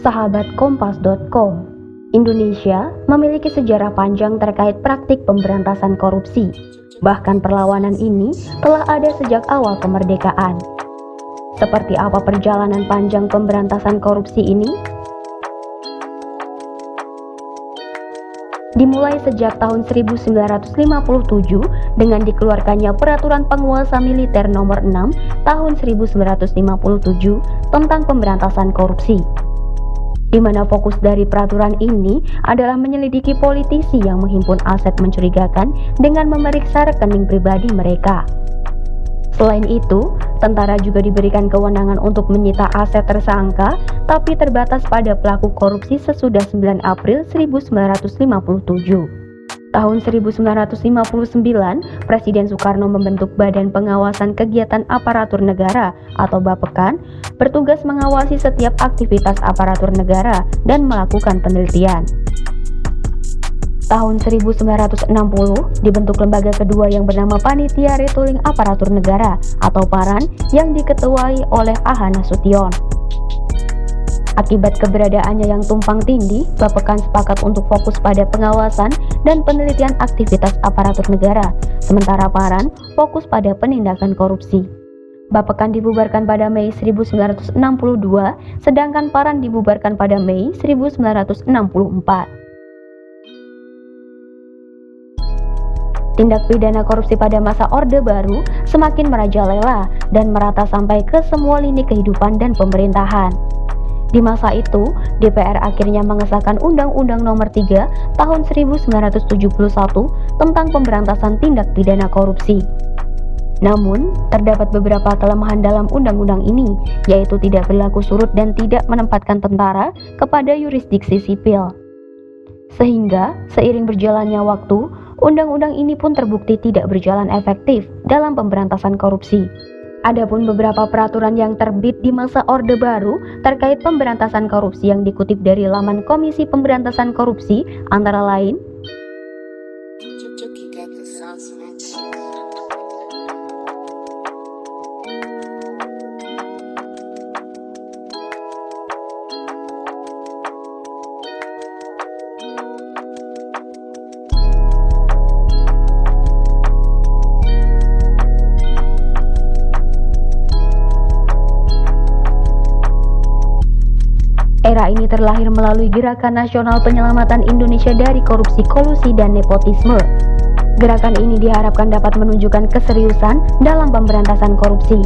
Sahabat Kompas.com, Indonesia memiliki sejarah panjang terkait praktik pemberantasan korupsi. Bahkan perlawanan ini telah ada sejak awal kemerdekaan. Seperti apa perjalanan panjang pemberantasan korupsi ini? Dimulai sejak tahun 1957 dengan dikeluarkannya Peraturan Penguasa Militer Nomor 6 tahun 1957 tentang pemberantasan korupsi, di mana fokus dari peraturan ini adalah menyelidiki politisi yang menghimpun aset mencurigakan dengan memeriksa rekening pribadi mereka. Selain itu, tentara juga diberikan kewenangan untuk menyita aset tersangka, tapi terbatas pada pelaku korupsi sesudah 9 April 1957. Tahun 1959, Presiden Soekarno membentuk Badan Pengawasan Kegiatan Aparatur Negara atau Bapekan, bertugas mengawasi setiap aktivitas aparatur negara dan melakukan penelitian. Tahun 1960 dibentuk lembaga kedua yang bernama Panitia Retooling Aparatur Negara atau PARAN yang diketuai oleh A.H. Nasution. Akibat keberadaannya yang tumpang tindih, Bapekan sepakat untuk fokus pada pengawasan dan penelitian aktivitas aparatur negara, sementara PARAN fokus pada penindakan korupsi. Bapekan dibubarkan pada Mei 1962, sedangkan PARAN dibubarkan pada Mei 1964. Tindak pidana korupsi pada masa Orde Baru semakin merajalela dan merata sampai ke semua lini kehidupan dan pemerintahan. Di masa itu, DPR akhirnya mengesahkan Undang-Undang Nomor 3 Tahun 1971 tentang pemberantasan tindak pidana korupsi. Namun, terdapat beberapa kelemahan dalam undang-undang ini, yaitu tidak berlaku surut dan tidak menempatkan tentara kepada yurisdiksi sipil. Sehingga, seiring berjalannya waktu, undang-undang ini pun terbukti tidak berjalan efektif dalam pemberantasan korupsi. Adapun beberapa peraturan yang terbit di masa Orde Baru terkait pemberantasan korupsi yang dikutip dari laman Komisi Pemberantasan Korupsi antara lain Era ini terlahir melalui Gerakan Nasional Penyelamatan Indonesia dari Korupsi, Kolusi, dan Nepotisme. Gerakan ini diharapkan dapat menunjukkan keseriusan dalam pemberantasan korupsi.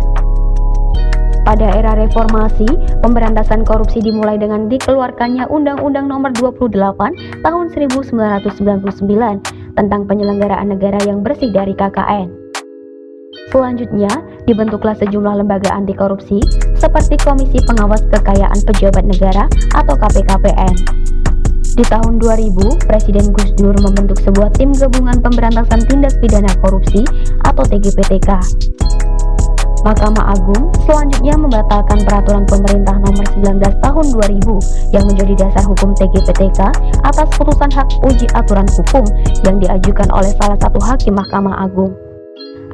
Pada era reformasi, pemberantasan korupsi dimulai dengan dikeluarkannya Undang-Undang Nomor 28 Tahun 1999 tentang penyelenggaraan negara yang bersih dari KKN. Selanjutnya, dibentuklah sejumlah lembaga anti korupsi seperti Komisi Pengawas Kekayaan Pejabat Negara atau KPKPN. Di tahun 2000, Presiden Gus Dur membentuk sebuah tim gabungan pemberantasan tindak pidana korupsi atau TGPTK. Mahkamah Agung selanjutnya membatalkan peraturan pemerintah nomor 19 tahun 2000 yang menjadi dasar hukum TGPTK atas putusan hak uji aturan hukum yang diajukan oleh salah satu hakim Mahkamah Agung.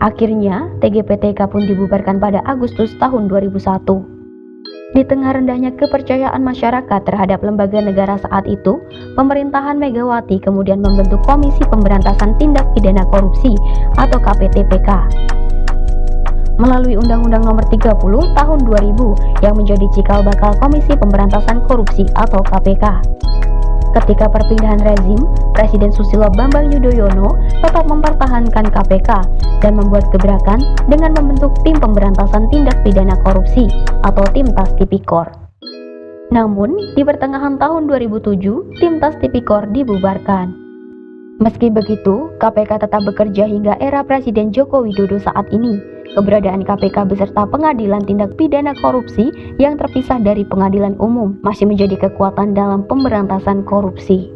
Akhirnya, TGPTK pun dibubarkan pada Agustus tahun 2001. Di tengah rendahnya kepercayaan masyarakat terhadap lembaga negara saat itu, pemerintahan Megawati kemudian membentuk Komisi Pemberantasan Tindak Pidana Korupsi atau KPTPK. Melalui Undang-Undang Nomor 30 Tahun 2000 yang menjadi cikal bakal Komisi Pemberantasan Korupsi atau KPK. Ketika perpindahan rezim, Presiden Susilo Bambang Yudhoyono tetap mempertahankan KPK dan membuat gebrakan dengan membentuk Tim Pemberantasan Tindak Pidana Korupsi atau Tim Tas Tipikor. Namun, di pertengahan tahun 2007, Tim Tas Tipikor dibubarkan. Meski begitu, KPK tetap bekerja hingga era Presiden Joko Widodo saat ini. Keberadaan KPK beserta pengadilan tindak pidana korupsi yang terpisah dari pengadilan umum masih menjadi kekuatan dalam pemberantasan korupsi.